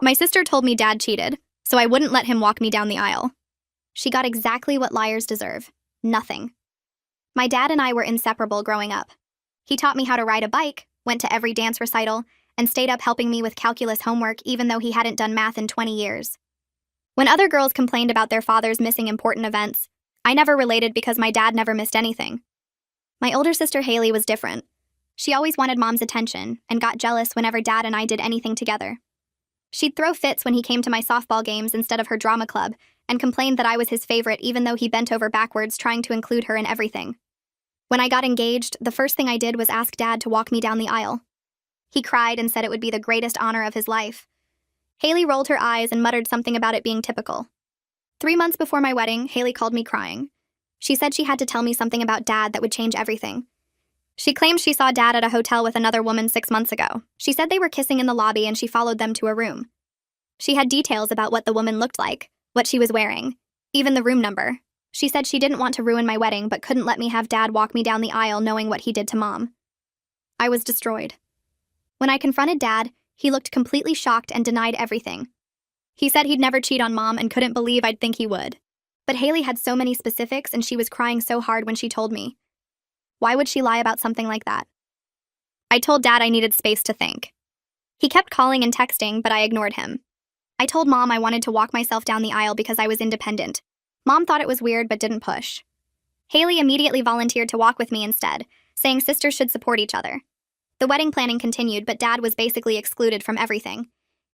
My sister told me Dad cheated, so I wouldn't let him walk me down the aisle. She got exactly what liars deserve: nothing. My dad and I were inseparable growing up. He taught me how to ride a bike, went to every dance recital, and stayed up helping me with calculus homework even though he hadn't done math in 20 years. When other girls complained about their fathers missing important events, I never related because my dad never missed anything. My older sister Haley was different. She always wanted Mom's attention and got jealous whenever Dad and I did anything together. She'd throw fits when he came to my softball games instead of her drama club and complained that I was his favorite even though he bent over backwards trying to include her in everything. When I got engaged, the first thing I did was ask Dad to walk me down the aisle. He cried and said it would be the greatest honor of his life. Haley rolled her eyes and muttered something about it being typical. 3 months before my wedding, Haley called me crying. She said she had to tell me something about Dad that would change everything. She claimed she saw Dad at a hotel with another woman 6 months ago. She said they were kissing in the lobby and she followed them to a room. She had details about what the woman looked like, what she was wearing, even the room number. She said she didn't want to ruin my wedding but couldn't let me have Dad walk me down the aisle knowing what he did to Mom. I was destroyed. When I confronted Dad, he looked completely shocked and denied everything. He said he'd never cheat on Mom and couldn't believe I'd think he would. But Haley had so many specifics and she was crying so hard when she told me. Why would she lie about something like that? I told Dad I needed space to think. He kept calling and texting, but I ignored him. I told Mom I wanted to walk myself down the aisle because I was independent. Mom thought it was weird but didn't push. Haley immediately volunteered to walk with me instead, saying sisters should support each other. The wedding planning continued, but Dad was basically excluded from everything.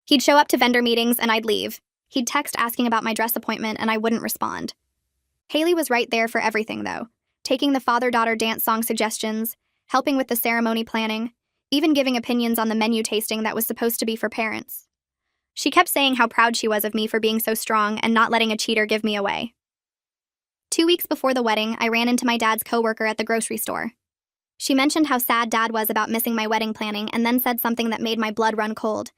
He'd show up to vendor meetings and I'd leave. He'd text asking about my dress appointment and I wouldn't respond. Haley was right there for everything, though, taking the father-daughter dance song suggestions, helping with the ceremony planning, even giving opinions on the menu tasting that was supposed to be for parents. She kept saying how proud she was of me for being so strong and not letting a cheater give me away. 2 weeks before the wedding, I ran into my dad's coworker at the grocery store. She mentioned how sad Dad was about missing my wedding planning and then said something that made my blood run cold.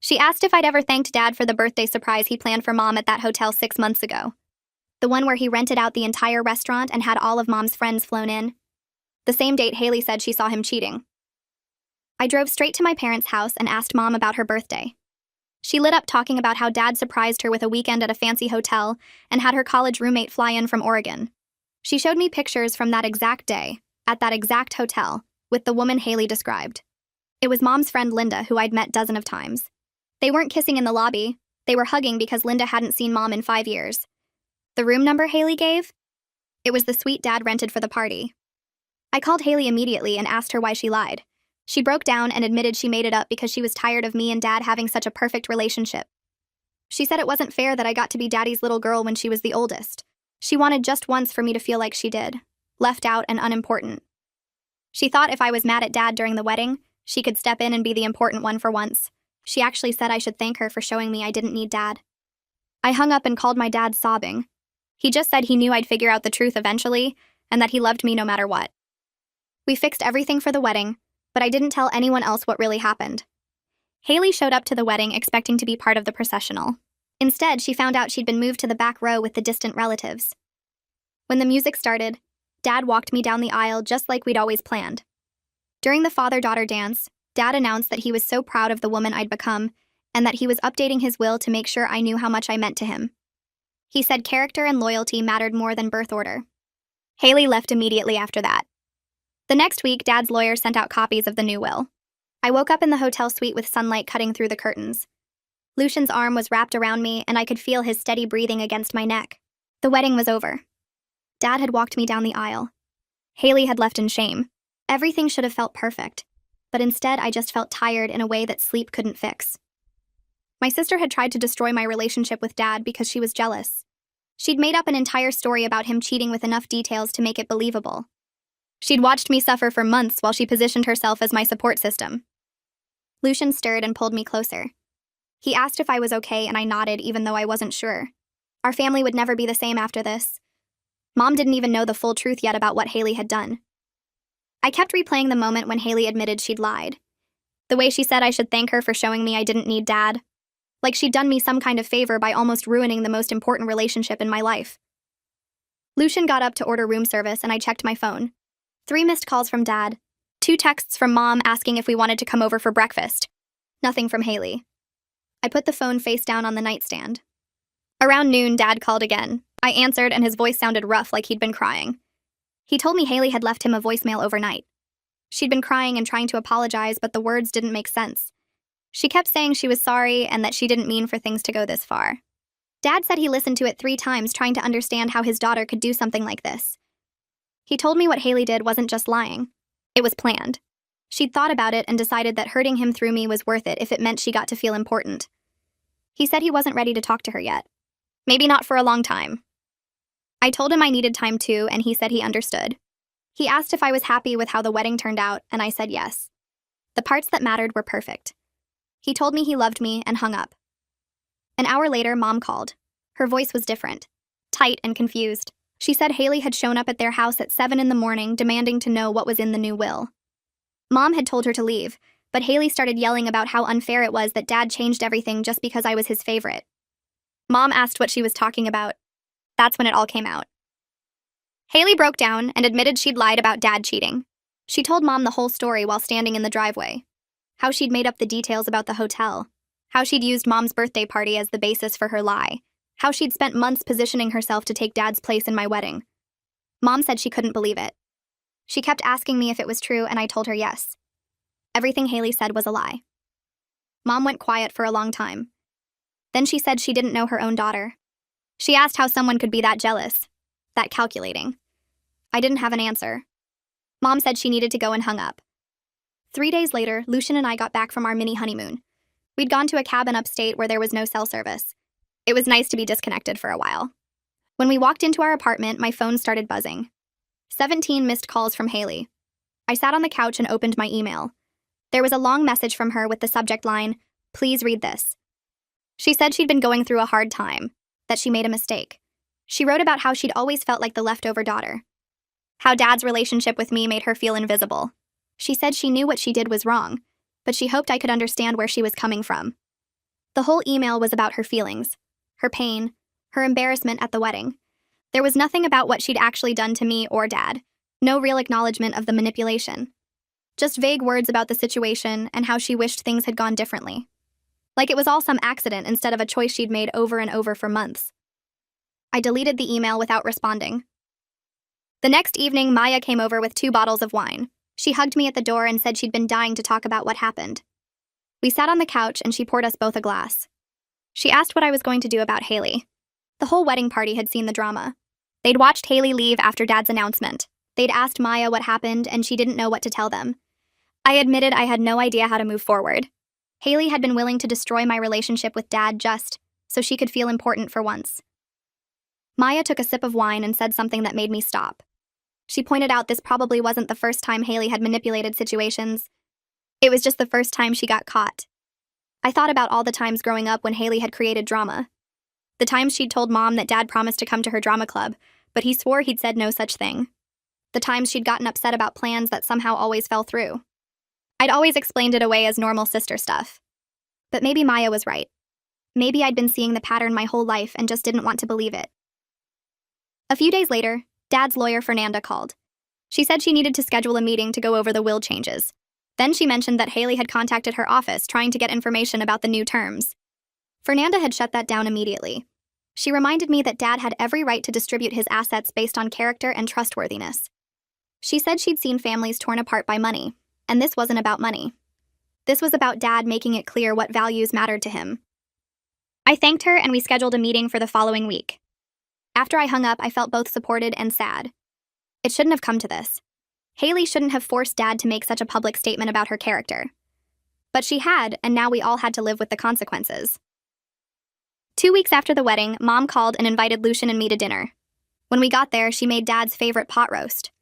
She asked if I'd ever thanked Dad for the birthday surprise he planned for Mom at that hotel 6 months ago. The one where he rented out the entire restaurant and had all of Mom's friends flown in. The same date Haley said she saw him cheating. I drove straight to my parents' house and asked Mom about her birthday. She lit up talking about how Dad surprised her with a weekend at a fancy hotel and had her college roommate fly in from Oregon. She showed me pictures from that exact day, at that exact hotel, with the woman Haley described. It was Mom's friend Linda, who I'd met dozens of times. They weren't kissing in the lobby, they were hugging because Linda hadn't seen Mom in 5 years. The room number Haley gave? It was the suite Dad rented for the party. I called Haley immediately and asked her why she lied. She broke down and admitted she made it up because she was tired of me and Dad having such a perfect relationship. She said it wasn't fair that I got to be Daddy's little girl when she was the oldest. She wanted just once for me to feel like she did, left out and unimportant. She thought if I was mad at Dad during the wedding, she could step in and be the important one for once. She actually said I should thank her for showing me I didn't need Dad. I hung up and called my dad sobbing. He just said he knew I'd figure out the truth eventually, and that he loved me no matter what. We fixed everything for the wedding, but I didn't tell anyone else what really happened. Haley showed up to the wedding expecting to be part of the processional. Instead, she found out she'd been moved to the back row with the distant relatives. When the music started, Dad walked me down the aisle just like we'd always planned. During the father-daughter dance, Dad announced that he was so proud of the woman I'd become and that he was updating his will to make sure I knew how much I meant to him. He said character and loyalty mattered more than birth order. Haley left immediately after that. The next week, Dad's lawyer sent out copies of the new will. I woke up in the hotel suite with sunlight cutting through the curtains. Lucian's arm was wrapped around me, and I could feel his steady breathing against my neck. The wedding was over. Dad had walked me down the aisle. Haley had left in shame. Everything should have felt perfect, but instead I just felt tired in a way that sleep couldn't fix. My sister had tried to destroy my relationship with Dad because she was jealous. She'd made up an entire story about him cheating with enough details to make it believable. She'd watched me suffer for months while she positioned herself as my support system. Lucian stirred and pulled me closer. He asked if I was okay, and I nodded even though I wasn't sure. Our family would never be the same after this. Mom didn't even know the full truth yet about what Haley had done. I kept replaying the moment when Haley admitted she'd lied. The way she said I should thank her for showing me I didn't need Dad. Like she'd done me some kind of favor by almost ruining the most important relationship in my life. Lucian got up to order room service and I checked my phone. 3 missed calls from Dad. 2 texts from Mom asking if we wanted to come over for breakfast. Nothing from Haley. I put the phone face down on the nightstand. Around noon, Dad called again. I answered, and his voice sounded rough, like he'd been crying. He told me Haley had left him a voicemail overnight. She'd been crying and trying to apologize, but the words didn't make sense. She kept saying she was sorry and that she didn't mean for things to go this far. Dad said he listened to it 3 times, trying to understand how his daughter could do something like this. He told me what Haley did wasn't just lying. It was planned. She'd thought about it and decided that hurting him through me was worth it if it meant she got to feel important. He said he wasn't ready to talk to her yet. Maybe not for a long time. I told him I needed time too, and he said he understood. He asked if I was happy with how the wedding turned out, and I said yes. The parts that mattered were perfect. He told me he loved me and hung up. An hour later, Mom called. Her voice was different, tight and confused. She said Haley had shown up at their house at 7 in the morning, demanding to know what was in the new will. Mom had told her to leave, but Haley started yelling about how unfair it was that Dad changed everything just because I was his favorite. Mom asked what she was talking about. That's when it all came out. Haley broke down and admitted she'd lied about Dad cheating. She told Mom the whole story while standing in the driveway. How she'd made up the details about the hotel. How she'd used Mom's birthday party as the basis for her lie. How she'd spent months positioning herself to take Dad's place in my wedding. Mom said she couldn't believe it. She kept asking me if it was true, and I told her yes. Everything Haley said was a lie. Mom went quiet for a long time. Then she said she didn't know her own daughter. She asked how someone could be that jealous, that calculating. I didn't have an answer. Mom said she needed to go and hung up. 3 days later, Lucian and I got back from our mini honeymoon. We'd gone to a cabin upstate where there was no cell service. It was nice to be disconnected for a while. When we walked into our apartment, my phone started buzzing. 17 missed calls from Haley. I sat on the couch and opened my email. There was a long message from her with the subject line, "Please read this." She said she'd been going through a hard time, that she made a mistake. She wrote about how she'd always felt like the leftover daughter. How Dad's relationship with me made her feel invisible. She said she knew what she did was wrong, but she hoped I could understand where she was coming from. The whole email was about her feelings, her pain, her embarrassment at the wedding. There was nothing about what she'd actually done to me or Dad, no real acknowledgement of the manipulation. Just vague words about the situation and how she wished things had gone differently. Like it was all some accident instead of a choice she'd made over and over for months. I deleted the email without responding. The next evening, Maya came over with 2 bottles of wine. She hugged me at the door and said she'd been dying to talk about what happened. We sat on the couch and she poured us both a glass. She asked what I was going to do about Haley. The whole wedding party had seen the drama. They'd watched Haley leave after Dad's announcement. They'd asked Maya what happened and she didn't know what to tell them. I admitted I had no idea how to move forward. Haley had been willing to destroy my relationship with Dad just so she could feel important for once. Maya took a sip of wine and said something that made me stop. She pointed out this probably wasn't the first time Haley had manipulated situations. It was just the first time she got caught. I thought about all the times growing up when Haley had created drama. The times she'd told Mom that Dad promised to come to her drama club, but he swore he'd said no such thing. The times she'd gotten upset about plans that somehow always fell through. I'd always explained it away as normal sister stuff. But maybe Maya was right. Maybe I'd been seeing the pattern my whole life and just didn't want to believe it. A few days later, Dad's lawyer Fernanda called. She said she needed to schedule a meeting to go over the will changes. Then she mentioned that Haley had contacted her office trying to get information about the new terms. Fernanda had shut that down immediately. She reminded me that Dad had every right to distribute his assets based on character and trustworthiness. She said she'd seen families torn apart by money, and this wasn't about money. This was about Dad making it clear what values mattered to him. I thanked her and we scheduled a meeting for the following week. After I hung up, I felt both supported and sad. It shouldn't have come to this. Haley shouldn't have forced Dad to make such a public statement about her character. But she had, and now we all had to live with the consequences. 2 weeks after the wedding, Mom called and invited Lucian and me to dinner. When we got there, she made Dad's favorite pot roast.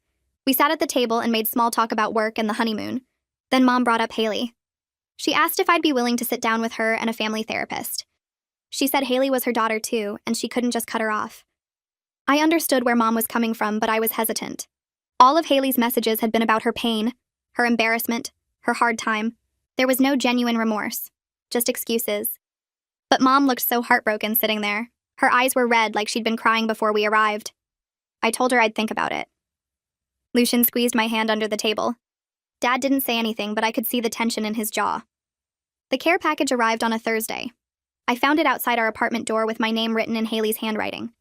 We sat at the table and made small talk about work and the honeymoon. Then Mom brought up Haley. She asked if I'd be willing to sit down with her and a family therapist. She said Haley was her daughter too, and she couldn't just cut her off. I understood where Mom was coming from, but I was hesitant. All of Haley's messages had been about her pain, her embarrassment, her hard time. There was no genuine remorse, just excuses. But Mom looked so heartbroken sitting there. Her eyes were red like she'd been crying before we arrived. I told her I'd think about it. Lucian squeezed my hand under the table. Dad didn't say anything, but I could see the tension in his jaw. The care package arrived on a Thursday. I found it outside our apartment door with my name written in Haley's handwriting.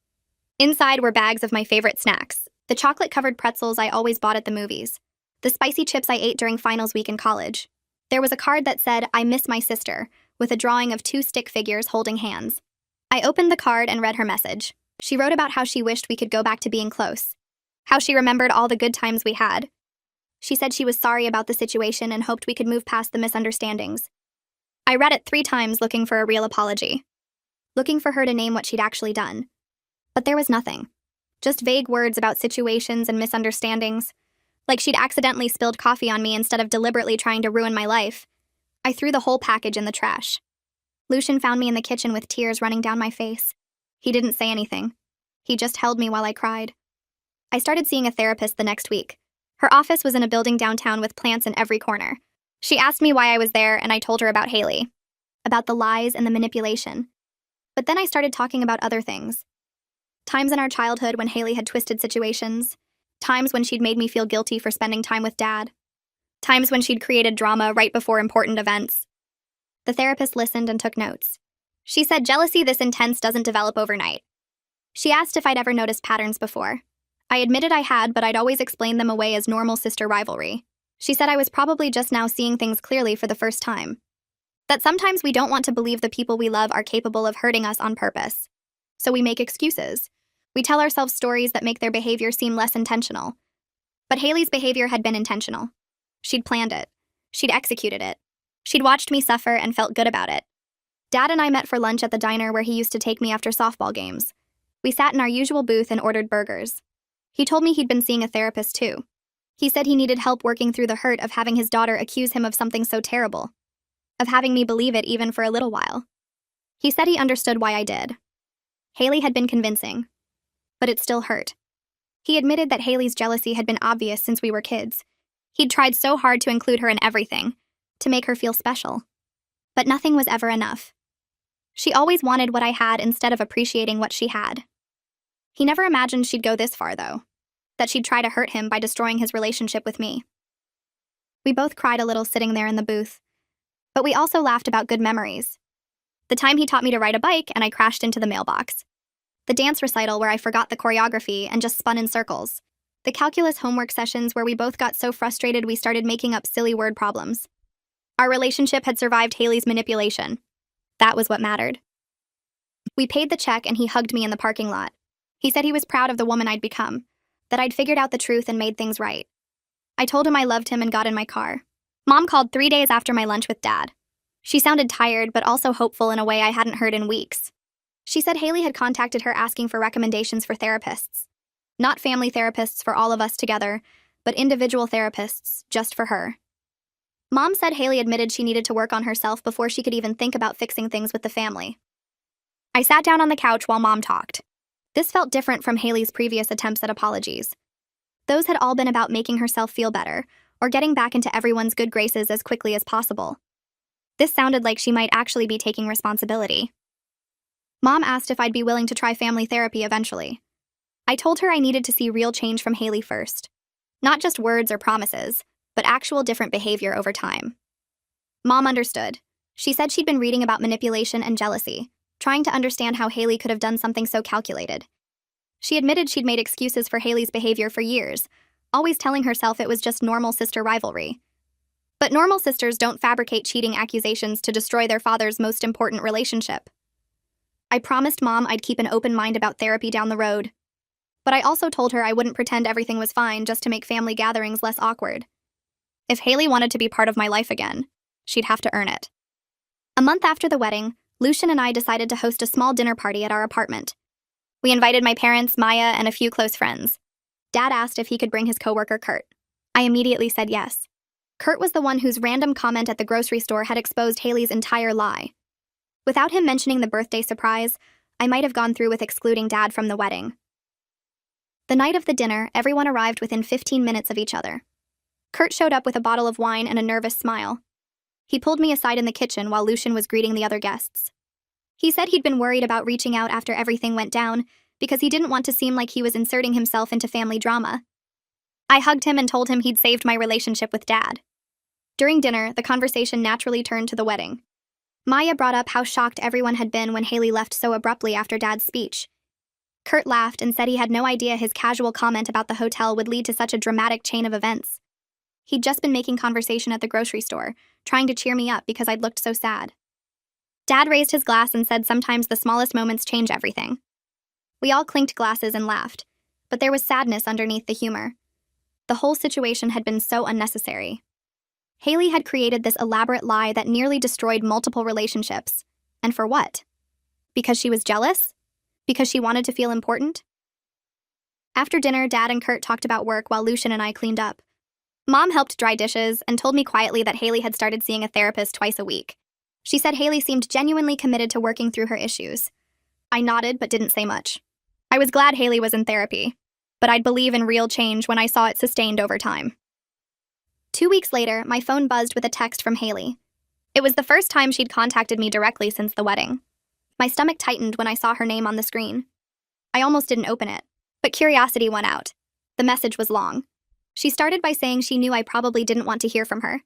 Inside were bags of my favorite snacks, the chocolate-covered pretzels I always bought at the movies, the spicy chips I ate during finals week in college. There was a card that said, "I miss my sister," with a drawing of two stick figures holding hands. I opened the card and read her message. She wrote about how she wished we could go back to being close, how she remembered all the good times we had. She said she was sorry about the situation and hoped we could move past the misunderstandings. I read it 3 times looking for a real apology, looking for her to name what she'd actually done. But there was nothing. Just vague words about situations and misunderstandings, like she'd accidentally spilled coffee on me instead of deliberately trying to ruin my life. I threw the whole package in the trash. Lucian found me in the kitchen with tears running down my face. He didn't say anything. He just held me while I cried. I started seeing a therapist the next week. Her office was in a building downtown with plants in every corner. She asked me why I was there, and I told her about Haley, about the lies and the manipulation. But then I started talking about other things. Times in our childhood when Haley had twisted situations. Times when she'd made me feel guilty for spending time with Dad. Times when she'd created drama right before important events. The therapist listened and took notes. She said jealousy this intense doesn't develop overnight. She asked if I'd ever noticed patterns before. I admitted I had, but I'd always explained them away as normal sister rivalry. She said I was probably just now seeing things clearly for the first time. That sometimes we don't want to believe the people we love are capable of hurting us on purpose. So we make excuses. We tell ourselves stories that make their behavior seem less intentional. But Haley's behavior had been intentional. She'd planned it. She'd executed it. She'd watched me suffer and felt good about it. Dad and I met for lunch at the diner where he used to take me after softball games. We sat in our usual booth and ordered burgers. He told me he'd been seeing a therapist too. He said he needed help working through the hurt of having his daughter accuse him of something so terrible, of having me believe it even for a little while. He said he understood why I did. Haley had been convincing, but it still hurt. He admitted that Haley's jealousy had been obvious since we were kids. He'd tried so hard to include her in everything, to make her feel special. But nothing was ever enough. She always wanted what I had instead of appreciating what she had. He never imagined she'd go this far, though, that she'd try to hurt him by destroying his relationship with me. We both cried a little sitting there in the booth, but we also laughed about good memories. The time he taught me to ride a bike and I crashed into the mailbox. The dance recital where I forgot the choreography and just spun in circles. The calculus homework sessions where we both got so frustrated we started making up silly word problems. Our relationship had survived Haley's manipulation. That was what mattered. We paid the check and he hugged me in the parking lot. He said he was proud of the woman I'd become, that I'd figured out the truth and made things right. I told him I loved him and got in my car. Mom called 3 days after my lunch with Dad. She sounded tired but also hopeful in a way I hadn't heard in weeks. She said Haley had contacted her asking for recommendations for therapists. Not family therapists for all of us together, but individual therapists just for her. Mom said Haley admitted she needed to work on herself before she could even think about fixing things with the family. I sat down on the couch while Mom talked. This felt different from Haley's previous attempts at apologies. Those had all been about making herself feel better, or getting back into everyone's good graces as quickly as possible. This sounded like she might actually be taking responsibility. Mom asked if I'd be willing to try family therapy eventually. I told her I needed to see real change from Haley first. Not just words or promises, but actual different behavior over time. Mom understood. She said she'd been reading about manipulation and jealousy, trying to understand how Haley could have done something so calculated. She admitted she'd made excuses for Haley's behavior for years, always telling herself it was just normal sister rivalry. But normal sisters don't fabricate cheating accusations to destroy their father's most important relationship. I promised Mom I'd keep an open mind about therapy down the road. But I also told her I wouldn't pretend everything was fine just to make family gatherings less awkward. If Haley wanted to be part of my life again, she'd have to earn it. A month after the wedding, Lucian and I decided to host a small dinner party at our apartment. We invited my parents, Maya, and a few close friends. Dad asked if he could bring his coworker Kurt. I immediately said yes. Kurt was the one whose random comment at the grocery store had exposed Haley's entire lie. Without him mentioning the birthday surprise, I might have gone through with excluding Dad from the wedding. The night of the dinner, everyone arrived within 15 minutes of each other. Kurt showed up with a bottle of wine and a nervous smile. He pulled me aside in the kitchen while Lucian was greeting the other guests. He said he'd been worried about reaching out after everything went down because he didn't want to seem like he was inserting himself into family drama. I hugged him and told him he'd saved my relationship with Dad. During dinner, the conversation naturally turned to the wedding. Maya brought up how shocked everyone had been when Haley left so abruptly after Dad's speech. Kurt laughed and said he had no idea his casual comment about the hotel would lead to such a dramatic chain of events. He'd just been making conversation at the grocery store, trying to cheer me up because I'd looked so sad. Dad raised his glass and said sometimes the smallest moments change everything. We all clinked glasses and laughed, but there was sadness underneath the humor. The whole situation had been so unnecessary. Haley had created this elaborate lie that nearly destroyed multiple relationships. And for what? Because she was jealous? Because she wanted to feel important? After dinner, Dad and Kurt talked about work while Lucian and I cleaned up. Mom helped dry dishes and told me quietly that Haley had started seeing a therapist twice a week. She said Haley seemed genuinely committed to working through her issues. I nodded but didn't say much. I was glad Haley was in therapy, but I'd believe in real change when I saw it sustained over time. 2 weeks later, my phone buzzed with a text from Haley. It was the first time she'd contacted me directly since the wedding. My stomach tightened when I saw her name on the screen. I almost didn't open it, but curiosity won out. The message was long. She started by saying she knew I probably didn't want to hear from her.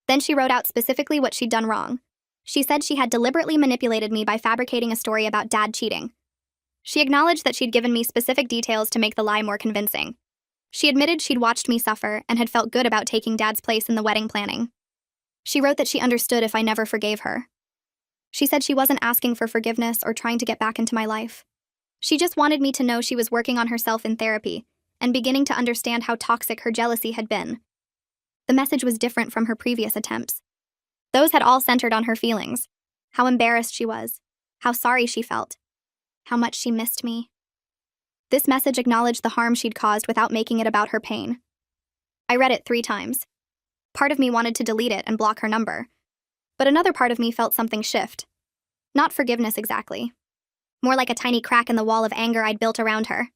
Then she wrote out specifically what she'd done wrong. She said she had deliberately manipulated me by fabricating a story about Dad cheating. She acknowledged that she'd given me specific details to make the lie more convincing. She admitted she'd watched me suffer and had felt good about taking Dad's place in the wedding planning. She wrote that she understood if I never forgave her. She said she wasn't asking for forgiveness or trying to get back into my life. She just wanted me to know she was working on herself in therapy and beginning to understand how toxic her jealousy had been. The message was different from her previous attempts. Those had all centered on her feelings, how embarrassed she was, how sorry she felt, how much she missed me. This message acknowledged the harm she'd caused without making it about her pain. I read it 3 times. Part of me wanted to delete it and block her number, but another part of me felt something shift. Not forgiveness exactly. More like a tiny crack in the wall of anger I'd built around her.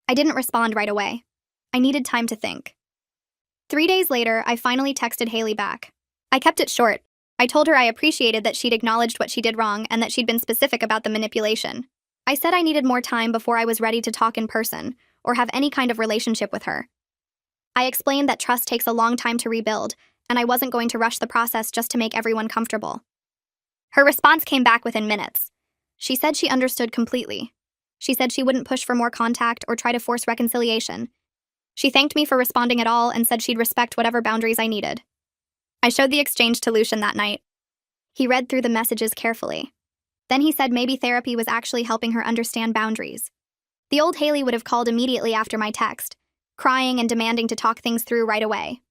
I didn't respond right away. I needed time to think. 3 days later, I finally texted Haley back. I kept it short. I told her I appreciated that she'd acknowledged what she did wrong and that she'd been specific about the manipulation. I said I needed more time before I was ready to talk in person or have any kind of relationship with her. I explained that trust takes a long time to rebuild, and I wasn't going to rush the process just to make everyone comfortable. Her response came back within minutes. She said she understood completely. She said she wouldn't push for more contact or try to force reconciliation. She thanked me for responding at all and said she'd respect whatever boundaries I needed. I showed the exchange to Lucian that night. He read through the messages carefully. Then he said maybe therapy was actually helping her understand boundaries. The old Haley would have called immediately after my text, crying and demanding to talk things through right away.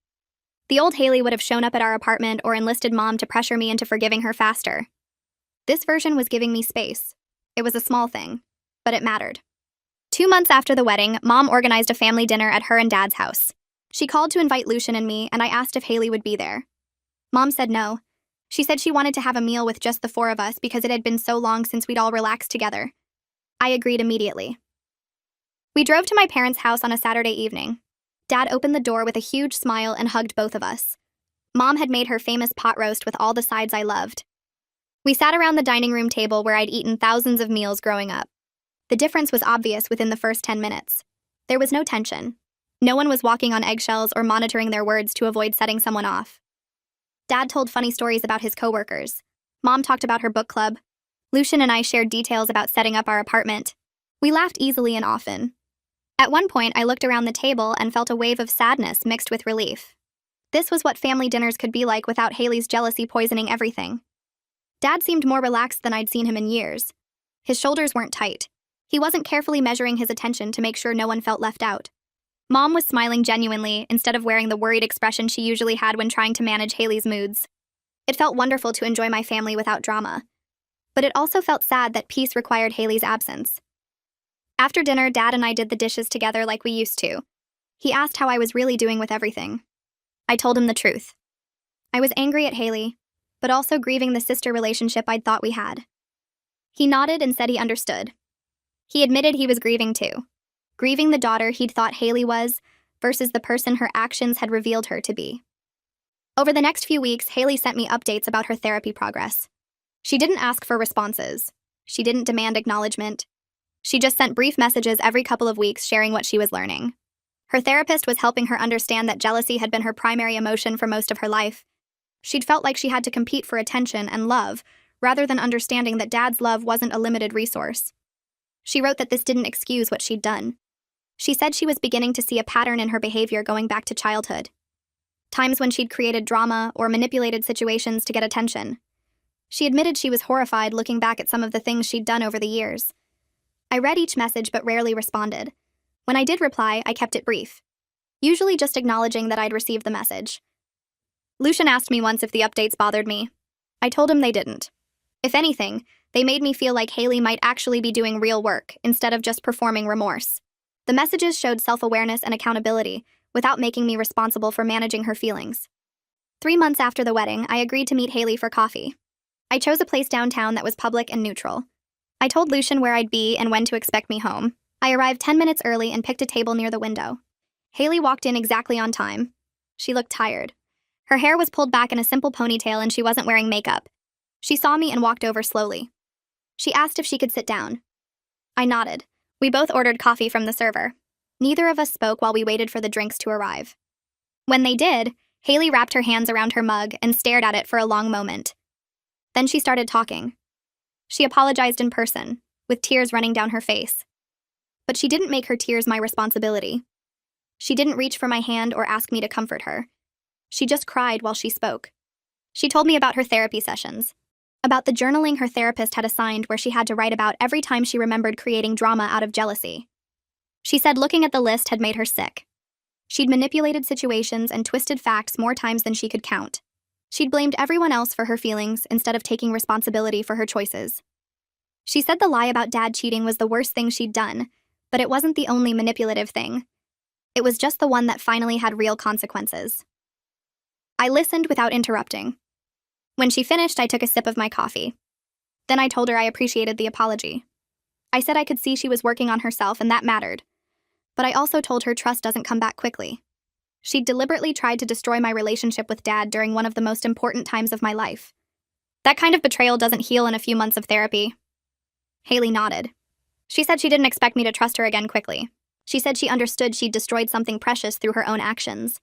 The old Haley would have shown up at our apartment or enlisted Mom to pressure me into forgiving her faster. This version was giving me space. It was a small thing, but it mattered. 2 months after the wedding, Mom organized a family dinner at her and Dad's house. She called to invite Lucian and me, and I asked if Haley would be there. Mom said no. She said she wanted to have a meal with just the 4 of us because it had been so long since we'd all relaxed together. I agreed immediately. We drove to my parents' house on a Saturday evening. Dad opened the door with a huge smile and hugged both of us. Mom had made her famous pot roast with all the sides I loved. We sat around the dining room table where I'd eaten thousands of meals growing up. The difference was obvious within the first 10 minutes. There was no tension. No one was walking on eggshells or monitoring their words to avoid setting someone off. Dad told funny stories about his coworkers. Mom talked about her book club. Lucian and I shared details about setting up our apartment. We laughed easily and often. At one point, I looked around the table and felt a wave of sadness mixed with relief. This was what family dinners could be like without Haley's jealousy poisoning everything. Dad seemed more relaxed than I'd seen him in years. His shoulders weren't tight. He wasn't carefully measuring his attention to make sure no one felt left out. Mom was smiling genuinely instead of wearing the worried expression she usually had when trying to manage Haley's moods. It felt wonderful to enjoy my family without drama. But it also felt sad that peace required Haley's absence. After dinner, Dad and I did the dishes together like we used to. He asked how I was really doing with everything. I told him the truth. I was angry at Haley, but also grieving the sister relationship I'd thought we had. He nodded and said he understood. He admitted he was grieving too. Grieving the daughter he'd thought Haley was versus the person her actions had revealed her to be. Over the next few weeks, Haley sent me updates about her therapy progress. She didn't ask for responses. She didn't demand acknowledgement. She just sent brief messages every couple of weeks sharing what she was learning. Her therapist was helping her understand that jealousy had been her primary emotion for most of her life. She'd felt like she had to compete for attention and love, rather than understanding that Dad's love wasn't a limited resource. She wrote that this didn't excuse what she'd done. She said she was beginning to see a pattern in her behavior going back to childhood. Times when she'd created drama or manipulated situations to get attention. She admitted she was horrified looking back at some of the things she'd done over the years. I read each message but rarely responded. When I did reply, I kept it brief, usually just acknowledging that I'd received the message. Lucian asked me once if the updates bothered me. I told him they didn't. If anything, they made me feel like Haley might actually be doing real work instead of just performing remorse. The messages showed self-awareness and accountability without making me responsible for managing her feelings. 3 months after the wedding, I agreed to meet Haley for coffee. I chose a place downtown that was public and neutral. I told Lucian where I'd be and when to expect me home. I arrived 10 minutes early and picked a table near the window. Haley walked in exactly on time. She looked tired. Her hair was pulled back in a simple ponytail and she wasn't wearing makeup. She saw me and walked over slowly. She asked if she could sit down. I nodded. We both ordered coffee from the server. Neither of us spoke while we waited for the drinks to arrive. When they did, Haley wrapped her hands around her mug and stared at it for a long moment. Then she started talking. She apologized in person, with tears running down her face. But she didn't make her tears my responsibility. She didn't reach for my hand or ask me to comfort her. She just cried while she spoke. She told me about her therapy sessions, about the journaling her therapist had assigned where she had to write about every time she remembered creating drama out of jealousy. She said looking at the list had made her sick. She'd manipulated situations and twisted facts more times than she could count. She'd blamed everyone else for her feelings instead of taking responsibility for her choices. She said the lie about Dad cheating was the worst thing she'd done, but it wasn't the only manipulative thing. It was just the one that finally had real consequences. I listened without interrupting. When she finished, I took a sip of my coffee. Then I told her I appreciated the apology. I said I could see she was working on herself and that mattered. But I also told her trust doesn't come back quickly. She'd deliberately tried to destroy my relationship with Dad during one of the most important times of my life. That kind of betrayal doesn't heal in a few months of therapy. Haley nodded. She said she didn't expect me to trust her again quickly. She said she understood she'd destroyed something precious through her own actions.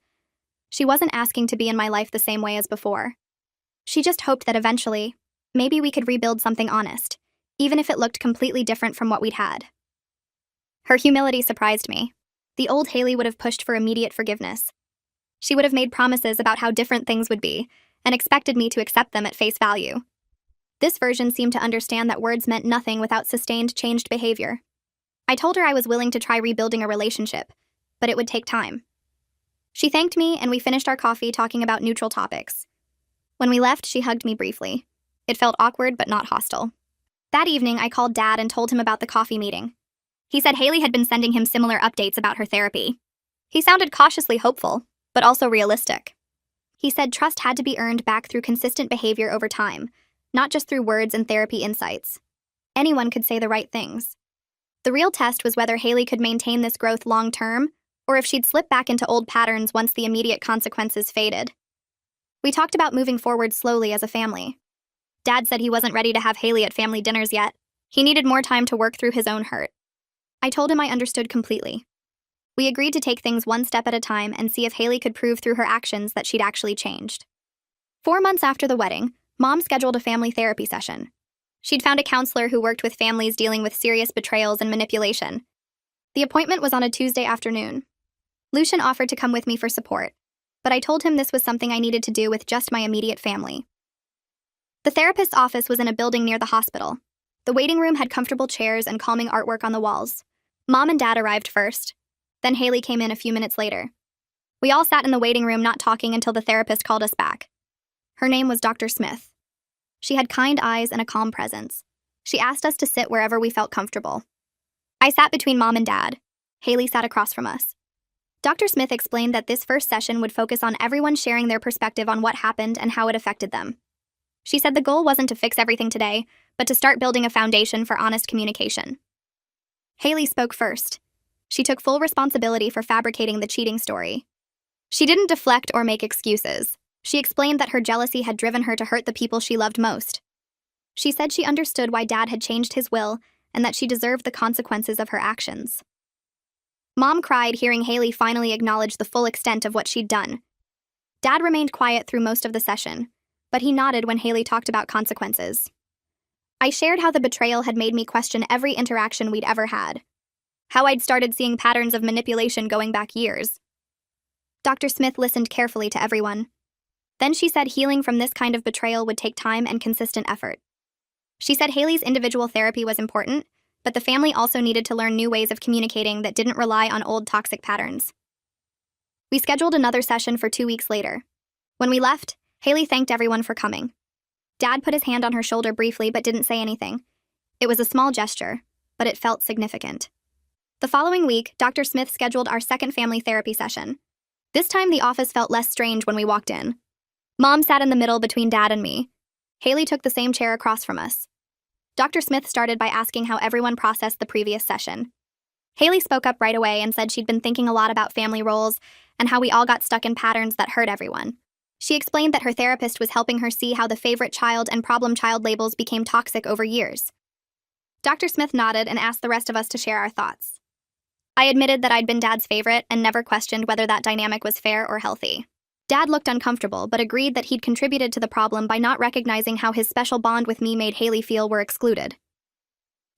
She wasn't asking to be in my life the same way as before. She just hoped that eventually, maybe we could rebuild something honest, even if it looked completely different from what we'd had. Her humility surprised me. The old Haley would have pushed for immediate forgiveness. She would have made promises about how different things would be, and expected me to accept them at face value. This version seemed to understand that words meant nothing without sustained changed behavior. I told her I was willing to try rebuilding a relationship, but it would take time. She thanked me, and we finished our coffee talking about neutral topics. When we left, she hugged me briefly. It felt awkward but not hostile. That evening, I called Dad and told him about the coffee meeting. He said Haley had been sending him similar updates about her therapy. He sounded cautiously hopeful, but also realistic. He said trust had to be earned back through consistent behavior over time, not just through words and therapy insights. Anyone could say the right things. The real test was whether Haley could maintain this growth long-term, or if she'd slip back into old patterns once the immediate consequences faded. We talked about moving forward slowly as a family. Dad said he wasn't ready to have Haley at family dinners yet. He needed more time to work through his own hurt. I told him I understood completely. We agreed to take things one step at a time and see if Haley could prove through her actions that she'd actually changed. 4 months after the wedding, Mom scheduled a family therapy session. She'd found a counselor who worked with families dealing with serious betrayals and manipulation. The appointment was on a Tuesday afternoon. Lucian offered to come with me for support, but I told him this was something I needed to do with just my immediate family. The therapist's office was in a building near the hospital. The waiting room had comfortable chairs and calming artwork on the walls. Mom and Dad arrived first. Then Haley came in a few minutes later. We all sat in the waiting room not talking until the therapist called us back. Her name was Dr. Smith. She had kind eyes and a calm presence. She asked us to sit wherever we felt comfortable. I sat between Mom and Dad. Haley sat across from us. Dr. Smith explained that this first session would focus on everyone sharing their perspective on what happened and how it affected them. She said the goal wasn't to fix everything today, but to start building a foundation for honest communication. Haley spoke first. She took full responsibility for fabricating the cheating story. She didn't deflect or make excuses. She explained that her jealousy had driven her to hurt the people she loved most. She said she understood why Dad had changed his will and that she deserved the consequences of her actions. Mom cried hearing Haley finally acknowledge the full extent of what she'd done. Dad remained quiet through most of the session, but he nodded when Haley talked about consequences. I shared how the betrayal had made me question every interaction we'd ever had, how I'd started seeing patterns of manipulation going back years. Dr. Smith listened carefully to everyone. Then she said healing from this kind of betrayal would take time and consistent effort. She said Haley's individual therapy was important, but the family also needed to learn new ways of communicating that didn't rely on old toxic patterns. We scheduled another session for 2 weeks later. When we left, Haley thanked everyone for coming. Dad put his hand on her shoulder briefly but didn't say anything. It was a small gesture, but it felt significant. The following week, Dr. Smith scheduled our second family therapy session. This time the office felt less strange when we walked in. Mom sat in the middle between Dad and me. Haley took the same chair across from us. Dr. Smith started by asking how everyone processed the previous session. Haley spoke up right away and said she'd been thinking a lot about family roles and how we all got stuck in patterns that hurt everyone. She explained that her therapist was helping her see how the favorite child and problem child labels became toxic over years. Dr. Smith nodded and asked the rest of us to share our thoughts. I admitted that I'd been Dad's favorite and never questioned whether that dynamic was fair or healthy. Dad looked uncomfortable, but agreed that he'd contributed to the problem by not recognizing how his special bond with me made Haley feel we're excluded.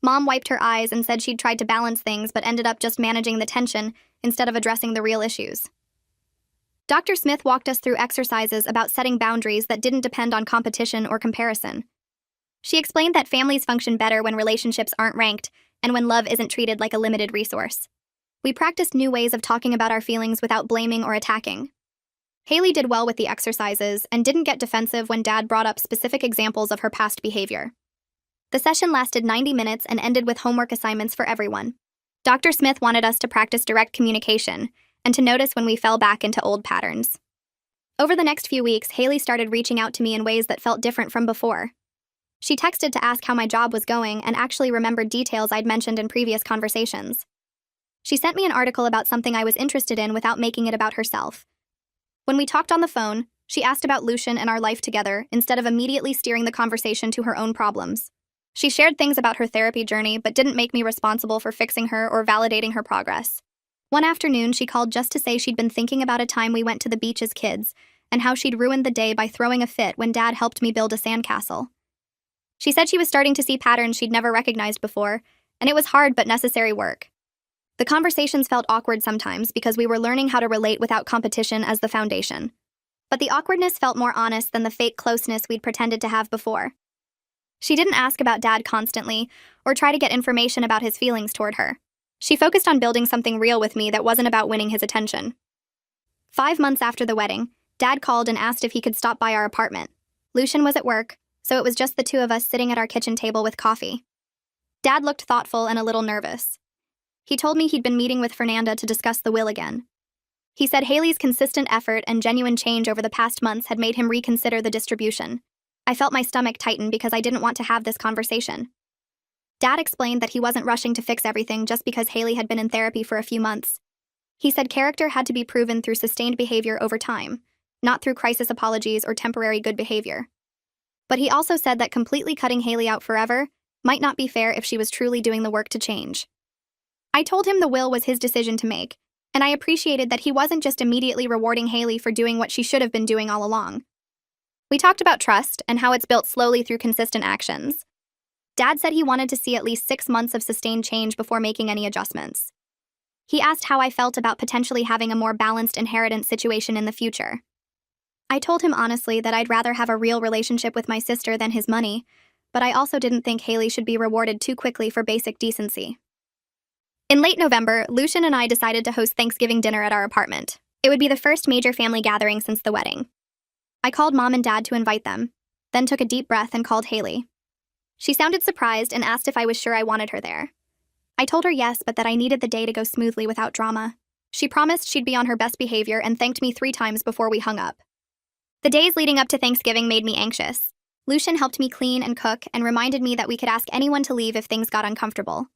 Mom wiped her eyes and said she'd tried to balance things but ended up just managing the tension instead of addressing the real issues. Dr. Smith walked us through exercises about setting boundaries that didn't depend on competition or comparison. She explained that families function better when relationships aren't ranked and when love isn't treated like a limited resource. We practiced new ways of talking about our feelings without blaming or attacking. Haley did well with the exercises and didn't get defensive when Dad brought up specific examples of her past behavior. The session lasted 90 minutes and ended with homework assignments for everyone. Dr. Smith wanted us to practice direct communication and to notice when we fell back into old patterns. Over the next few weeks, Haley started reaching out to me in ways that felt different from before. She texted to ask how my job was going and actually remembered details I'd mentioned in previous conversations. She sent me an article about something I was interested in without making it about herself. When we talked on the phone, she asked about Lucian and our life together instead of immediately steering the conversation to her own problems. She shared things about her therapy journey but didn't make me responsible for fixing her or validating her progress. One afternoon, she called just to say she'd been thinking about a time we went to the beach as kids and how she'd ruined the day by throwing a fit when Dad helped me build a sandcastle. She said she was starting to see patterns she'd never recognized before, and it was hard but necessary work. The conversations felt awkward sometimes because we were learning how to relate without competition as the foundation. But the awkwardness felt more honest than the fake closeness we'd pretended to have before. She didn't ask about Dad constantly or try to get information about his feelings toward her. She focused on building something real with me that wasn't about winning his attention. 5 months after the wedding, Dad called and asked if he could stop by our apartment. Lucian was at work, so it was just the two of us sitting at our kitchen table with coffee. Dad looked thoughtful and a little nervous. He told me he'd been meeting with Fernanda to discuss the will again. He said Haley's consistent effort and genuine change over the past months had made him reconsider the distribution. I felt my stomach tighten because I didn't want to have this conversation. Dad explained that he wasn't rushing to fix everything just because Haley had been in therapy for a few months. He said character had to be proven through sustained behavior over time, not through crisis apologies or temporary good behavior. But he also said that completely cutting Haley out forever might not be fair if she was truly doing the work to change. I told him the will was his decision to make, and I appreciated that he wasn't just immediately rewarding Haley for doing what she should have been doing all along. We talked about trust and how it's built slowly through consistent actions. Dad said he wanted to see at least 6 months of sustained change before making any adjustments. He asked how I felt about potentially having a more balanced inheritance situation in the future. I told him honestly that I'd rather have a real relationship with my sister than his money, but I also didn't think Haley should be rewarded too quickly for basic decency. In late November, Lucian and I decided to host Thanksgiving dinner at our apartment. It would be the first major family gathering since the wedding. I called Mom and Dad to invite them, then took a deep breath and called Haley. She sounded surprised and asked if I was sure I wanted her there. I told her yes, but that I needed the day to go smoothly without drama. She promised she'd be on her best behavior and thanked me 3 times before we hung up. The days leading up to Thanksgiving made me anxious. Lucian helped me clean and cook and reminded me that we could ask anyone to leave if things got uncomfortable.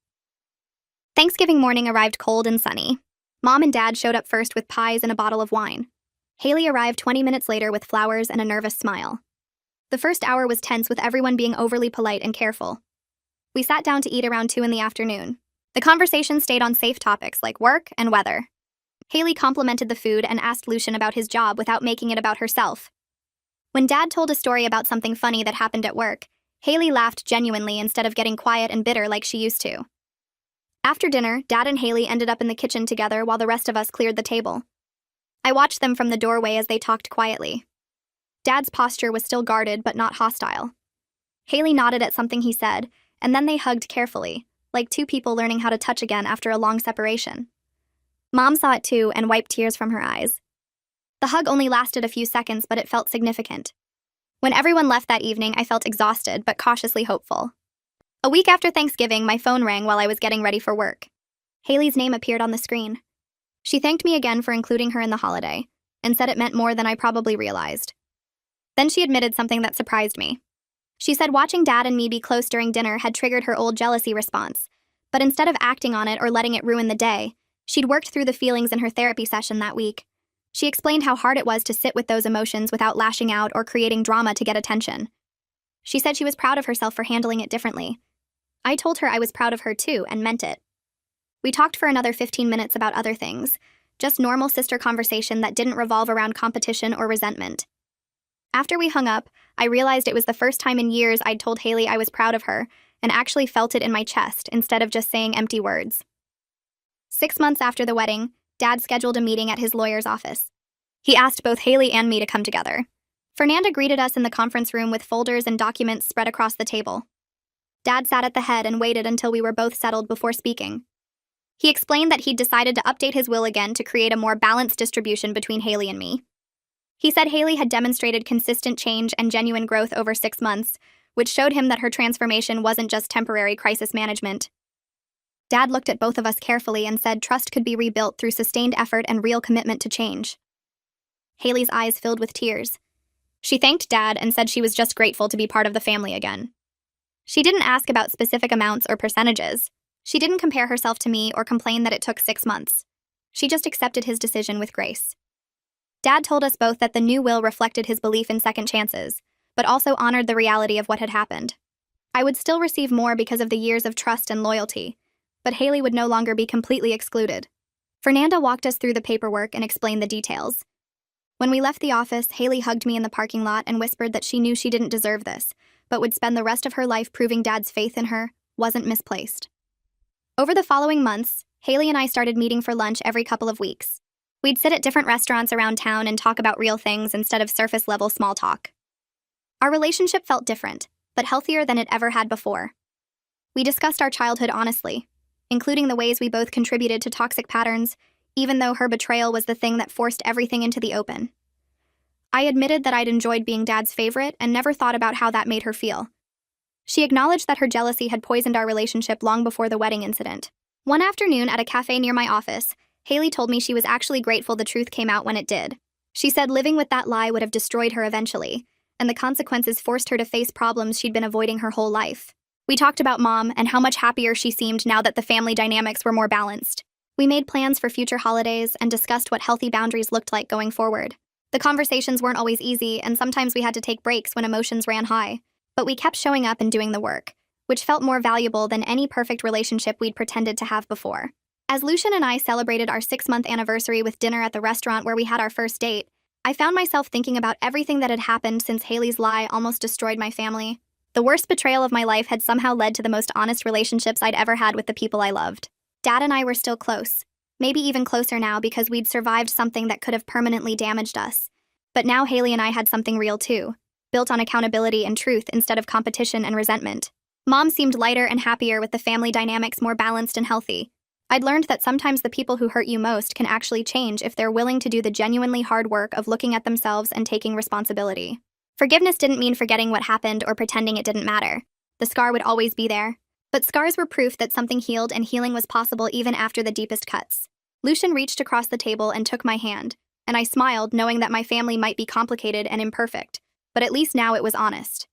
Thanksgiving morning arrived cold and sunny. Mom and Dad showed up first with pies and a bottle of wine. Haley arrived 20 minutes later with flowers and a nervous smile. The first hour was tense with everyone being overly polite and careful. We sat down to eat around 2 in the afternoon. The conversation stayed on safe topics like work and weather. Haley complimented the food and asked Lucian about his job without making it about herself. When Dad told a story about something funny that happened at work, Haley laughed genuinely instead of getting quiet and bitter like she used to. After dinner, Dad and Haley ended up in the kitchen together while the rest of us cleared the table. I watched them from the doorway as they talked quietly. Dad's posture was still guarded but not hostile. Haley nodded at something he said, and then they hugged carefully, like two people learning how to touch again after a long separation. Mom saw it too and wiped tears from her eyes. The hug only lasted a few seconds, but it felt significant. When everyone left that evening, I felt exhausted but cautiously hopeful. A week after Thanksgiving, my phone rang while I was getting ready for work. Haley's name appeared on the screen. She thanked me again for including her in the holiday, and said it meant more than I probably realized. Then she admitted something that surprised me. She said watching Dad and me be close during dinner had triggered her old jealousy response, but instead of acting on it or letting it ruin the day, she'd worked through the feelings in her therapy session that week. She explained how hard it was to sit with those emotions without lashing out or creating drama to get attention. She said she was proud of herself for handling it differently. I told her I was proud of her too and meant it. We talked for another 15 minutes about other things, just normal sister conversation that didn't revolve around competition or resentment. After we hung up, I realized it was the first time in years I'd told Haley I was proud of her and actually felt it in my chest instead of just saying empty words. 6 months after the wedding, Dad scheduled a meeting at his lawyer's office. He asked both Haley and me to come together. Fernanda greeted us in the conference room with folders and documents spread across the table. Dad sat at the head and waited until we were both settled before speaking. He explained that he'd decided to update his will again to create a more balanced distribution between Haley and me. He said Haley had demonstrated consistent change and genuine growth over 6 months, which showed him that her transformation wasn't just temporary crisis management. Dad looked at both of us carefully and said trust could be rebuilt through sustained effort and real commitment to change. Haley's eyes filled with tears. She thanked Dad and said she was just grateful to be part of the family again. She didn't ask about specific amounts or percentages. She didn't compare herself to me or complain that it took 6 months. She just accepted his decision with grace. Dad told us both that the new will reflected his belief in second chances, but also honored the reality of what had happened. I would still receive more because of the years of trust and loyalty, but Haley would no longer be completely excluded. Fernanda walked us through the paperwork and explained the details. When we left the office, Haley hugged me in the parking lot and whispered that she knew she didn't deserve this, but would spend the rest of her life proving Dad's faith in her wasn't misplaced. Over the following months, Haley and I started meeting for lunch every couple of weeks. We'd sit at different restaurants around town and talk about real things instead of surface-level small talk. Our relationship felt different, but healthier than it ever had before. We discussed our childhood honestly, including the ways we both contributed to toxic patterns, even though her betrayal was the thing that forced everything into the open. I admitted that I'd enjoyed being Dad's favorite and never thought about how that made her feel. She acknowledged that her jealousy had poisoned our relationship long before the wedding incident. One afternoon at a cafe near my office, Haley told me she was actually grateful the truth came out when it did. She said living with that lie would have destroyed her eventually, and the consequences forced her to face problems she'd been avoiding her whole life. We talked about Mom and how much happier she seemed now that the family dynamics were more balanced. We made plans for future holidays and discussed what healthy boundaries looked like going forward. The conversations weren't always easy, and sometimes we had to take breaks when emotions ran high. But we kept showing up and doing the work, which felt more valuable than any perfect relationship we'd pretended to have before. As Lucian and I celebrated our 6-month anniversary with dinner at the restaurant where we had our first date, I found myself thinking about everything that had happened since Haley's lie almost destroyed my family. The worst betrayal of my life had somehow led to the most honest relationships I'd ever had with the people I loved. Dad and I were still close, maybe even closer now because we'd survived something that could have permanently damaged us. But now Haley and I had something real too, built on accountability and truth instead of competition and resentment. Mom seemed lighter and happier with the family dynamics more balanced and healthy. I'd learned that sometimes the people who hurt you most can actually change if they're willing to do the genuinely hard work of looking at themselves and taking responsibility. Forgiveness didn't mean forgetting what happened or pretending it didn't matter. The scar would always be there. But scars were proof that something healed and healing was possible even after the deepest cuts. Lucian reached across the table and took my hand, and I smiled knowing that my family might be complicated and imperfect, but at least now it was honest.